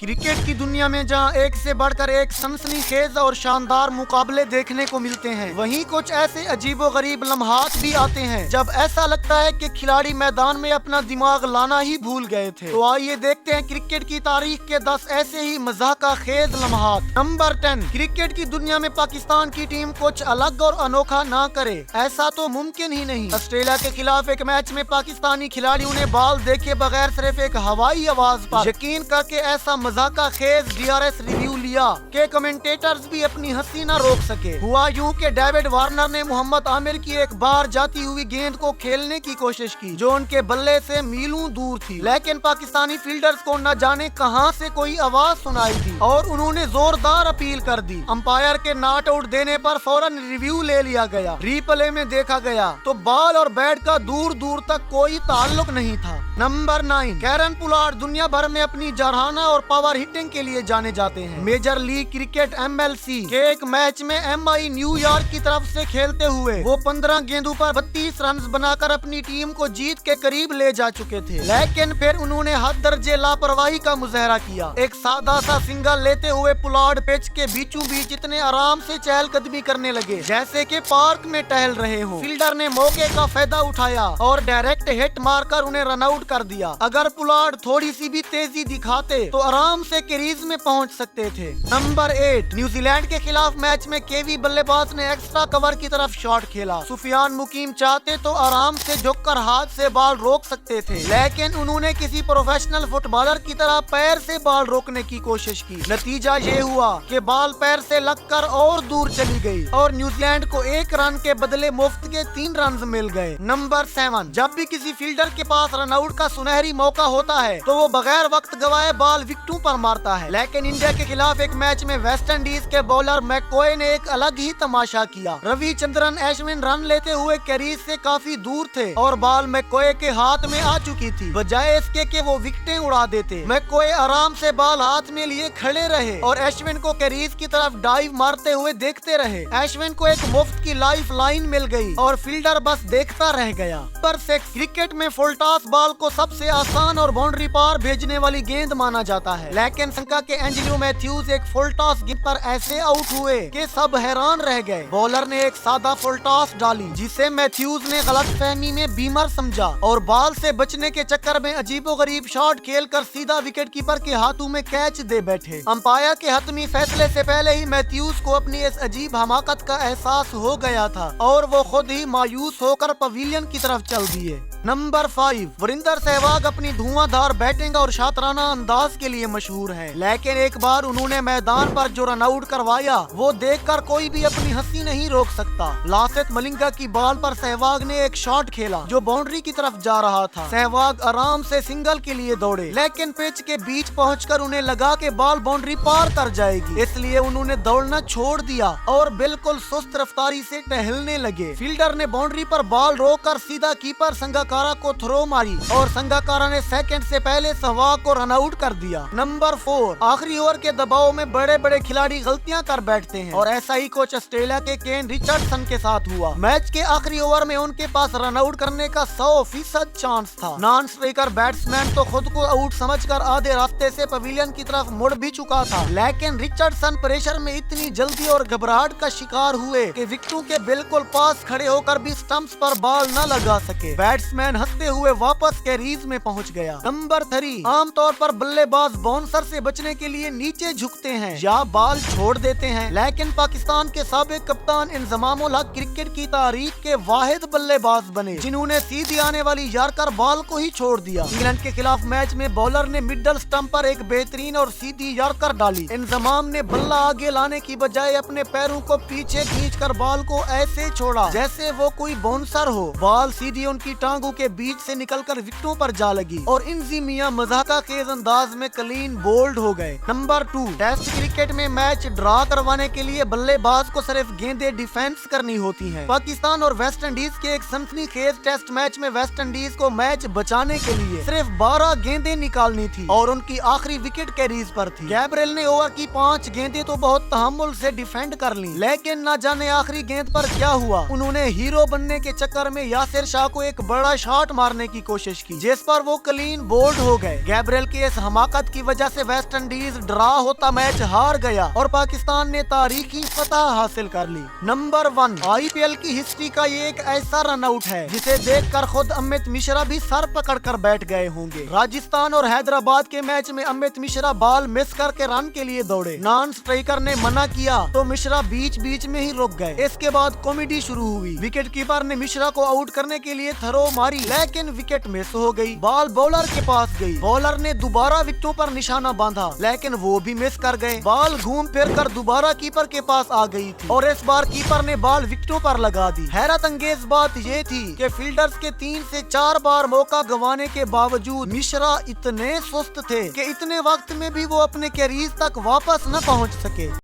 Cricket की दुनिया में जहां एक से बढ़कर एक सनसनीखेज और शानदार मुकाबले देखने को मिलते हैं, वहीं कुछ ऐसे अजीबोगरीब लम्हात भी आते हैं जब ऐसा लगता है कि खिलाड़ी मैदान में अपना दिमाग लाना ही भूल गए थे। तो आइए देखते हैं क्रिकेट की तारीख के 10 ऐसे ही मजाका खेज लम्हात। नंबर 10, क्रिकेट की दुनिया में पाकिस्तान की टीम कुछ अलग और अनोखा ना करे, ऐसा तो मुमकिन ही नहीं। ऑस्ट्रेलिया के खिलाफ एक मैच में पाकिस्तानी खिलाड़ियों ने बॉल देखे बगैर सिर्फ एक हवाई आवाज पर यकीन करके ऐसा मजाका खेज DRS रिव्यू लिया कि कमेंटेटर्स भी अपनी हंसी न रोक सके। हुआ यूं कि डेविड वार्नर ने मोहम्मद आमिर की एक बार जाती हुई गेंद को खेलने की कोशिश की जो उनके बल्ले से मीलों दूर थी, लेकिन पाकिस्तानी फील्डर्स को न जाने कहां से कोई आवाज सुनाई दी और उन्होंने जोरदार अपील कर दी। अंपायर के नॉट आउट देने पर फौरन रिव्यू ले लिया गया। रीप्ले में देखा गया तो बॉल और बैट का दूर दूर तक कोई ताल्लुक नहीं था। नंबर 9, कैरन पुलार्ड दुनिया भर में अपनी जरहाना और पावर हिटिंग के लिए जाने जाते हैं। मेजर लीग क्रिकेट MLC के एक मैच में MI न्यूयॉर्क की तरफ से खेलते हुए वो 15 गेंदों पर 32 रन बनाकर अपनी टीम को जीत के करीब ले जा चुके थे, लेकिन फिर उन्होंने हद दर्जे लापरवाही का मुजाहरा किया। एक सादा सा सिंगल लेते हुए पुलार्ड पिच के बीचों बीच इतने आराम से चहलकदमी करने लगे जैसे कि पार्क में टहल रहे हो। फील्डर ने मौके का फायदा उठाया और डायरेक्ट हिट मारकर उन्हें रन आउट कर दिया। अगर पुलार्ड थोड़ी सी भी तेजी दिखाते तो आराम से क्रीज में पहुंच सकते थे। नंबर 8, न्यूजीलैंड के खिलाफ मैच में केवी बल्लेबाज ने एक्स्ट्रा कवर की तरफ शॉट खेला। सुफियान मुकीम चाहते तो आराम से झुककर हाथ से बॉल रोक सकते थे, लेकिन उन्होंने किसी प्रोफेशनल फुटबॉलर की तरह पैर से बॉल रोकने की कोशिश की। नतीजा ये हुआ कि बॉल पैर से लगकर और दूर चली गई और न्यूजीलैंड को 1 रन के बदले मुफ्त के 3 रन मिल गए। नंबर 7, जब भी किसी फील्डर के पास रन आउट का सुनहरी मौका होता है तो वो बगैर वक्त गवाए बॉल विकेटों पर मारता है, लेकिन इंडिया के खिलाफ एक मैच में वेस्ट इंडीज के बॉलर मैकॉय ने एक अलग ही तमाशा किया। रविचंद्रन अश्विन रन लेते हुए कैरीज से काफी दूर थे और बॉल मैकॉय के हाथ में आ चुकी थी। बजाय इसके कि वो विकेटें उड़ा देते, मैकॉय आराम से बॉल हाथ में लिए खड़े रहे और अश्विन को कैरीज की तरफ डाइव मारते हुए देखते रहे। अश्विन को एक मुफ्त की लाइफ लाइन मिल गई और फील्डर बस देखता रह गया। परफेक्ट क्रिकेट में फुल टॉस बॉल को सबसे आसान और बाउंड्री पार भेजने वाली गेंद माना जाता है, लेकिन श्रीलंका के एंजेलो मैथ्यूज एक फुल टॉस गेंद पर ऐसे आउट हुए कि सब हैरान रह गए। बॉलर ने एक सादा फुल टॉस डाली जिसे मैथ्यूज ने गलतफहमी में बीमर समझा और बॉल से बचने के चक्कर में अजीबोगरीब शॉट खेलकर सीधा विकेट कीपर के हाथों में कैच दे बैठे। अंपायर के हतमी फैसले से पहले ही मैथ्यूज को अपनी इस अजीब हमाकत का एहसास हो गया था और वो खुद ही मायूस होकर पवेलियन की तरफ चल दिए। नंबर 5, वरिंदर सहवाग अपनी धुआंधार बैटिंग और शातराना अंदाज के लिए मशहूर हैं, लेकिन एक बार उन्होंने मैदान पर जो रन आउट करवाया वो देखकर कोई भी अपनी हंसी नहीं रोक सकता। लासित मलिंगा की बॉल पर सहवाग ने एक शॉट खेला जो बाउंड्री की तरफ जा रहा था। सहवाग आराम से सिंगल के लिए दौड़े, लेकिन पिच के बीच पहुंचकर उन्हें लगा कि बॉल बाउंड्री पार कर जाएगी, इसलिए उन्होंने दौड़ना छोड़ दिया और बिल्कुल सुस्त रफ्तारी से टहलने लगे। फील्डर ने बाउंड्री पर बॉल रोककर सीधा कीपर संगाकारा को थ्रो मारी और संगाकारा ने सेकंड से पहले सहवाग को रन आउट कर दिया। नंबर 4, आखिरी ओवर के दबाव में बड़े बड़े खिलाड़ी गलतियां कर बैठते हैं और ऐसा ही कुछ ऑस्ट्रेलिया के केन रिचर्डसन के साथ हुआ। मैच के आखिरी ओवर में उनके पास रन आउट करने का 100% चांस था। नॉन स्ट्राइकर बैट्समैन तो खुद को आउट समझकर आधे रास्ते से पवेलियन की तरफ मुड़ भी चुका था, लेकिन रिचर्डसन प्रेशर में इतनी जल्दी और घबराहट का शिकार हुए कि विकेटों के बिल्कुल पास खड़े होकर भी स्टंप्स पर बॉल न लगा सके। बैट्समैन हंसते हुए वापस कैरीज में पहुंच गया। नंबर 3, आमतौर पर बल्लेबाज बाउंसर से बचने के लिए नीचे झुकते हैं या बॉल छोड़ देते हैं, लेकिन पाकिस्तान के साबिक कप्तान इंजमाम उल हक क्रिकेट की तारीख के वाहिद बल्लेबाज बने जिन्होंने सीधी आने वाली यॉर्कर बॉल को ही छोड़ दिया। इंग्लैंड के खिलाफ मैच में बॉलर ने मिडल स्टंप पर एक बेहतरीन और सीधी यॉर्कर डाली। इंजमाम ने बल्ला आगे लाने की बजाय अपने पैरों को पीछे खींचकर बॉल को ऐसे छोड़ा जैसे वो कोई बाउंसर हो। बॉल सीधी उनकी टांगों के बीच से निकलकर विकेटों पर जा लगी और इंजी मियां मजाका खेज अंदाज में क्लीन बोल्ड हो गए। नंबर 2, टेस्ट क्रिकेट में मैच ड्रा करवाने के लिए बल्लेबाज को सिर्फ गेंदे डिफेंस करनी होती हैं। पाकिस्तान और वेस्ट इंडीज के एक सनसनीखेज टेस्ट मैच में वेस्ट इंडीज को मैच बचाने के लिए सिर्फ 12 गेंदें निकालनी थी और उनकी आखिरी विकेट कैरीज पर थी। गैब्रियल ने ओवर की 5 गेंदें तो बहुत तहम्मुल से डिफेंड कर ली, लेकिन न जाने आखिरी गेंद पर क्या हुआ। उन्होंने हीरो बनने के चक्कर में यासिर शाह को एक बड़ा शॉट मारने की कोशिश की, जिस पर वो क्लीन बोल्ड हो गए। गैब्रियल की इस हमाकत की वजह से वेस्ट इंडीज ड्रा होता मैच हार गया और पाकिस्तान ने तारीखी फतह हासिल कर ली। नंबर 1, IPL की हिस्ट्री का ये एक ऐसा रन आउट है जिसे देखकर खुद अमित मिश्रा भी सर पकड़कर बैठ गए होंगे। राजस्थान और हैदराबाद के मैच में अमित मिश्रा बॉल मिस करके रन के लिए दौड़े। नॉन स्ट्राइकर ने मना किया तो मिश्रा बीच बीच में ही रुक गए। इसके बाद कॉमेडी शुरू हुई। विकेट कीपर ने मिश्रा को आउट करने के लिए थ्रो मारी, लेकिन विकेट मिस हो गई। बॉल बॉलर के पास गई। बॉलर ने दोबारा विकेटों पर निशाना बांधा, लेकिन वो भी मिस कर गए। बॉल घूम फिर कर दोबारा कीपर के पास आ गई थी और इस बार कीपर ने बॉल विकेटों पर लगा दी। हैरत अंगेज बात ये थी कि फील्डर्स के 3 से 4 बार मौका गंवाने के बावजूद मिश्रा इतने सुस्त थे कि इतने वक्त में भी वो अपने कैरीज तक वापस न पहुंच सके।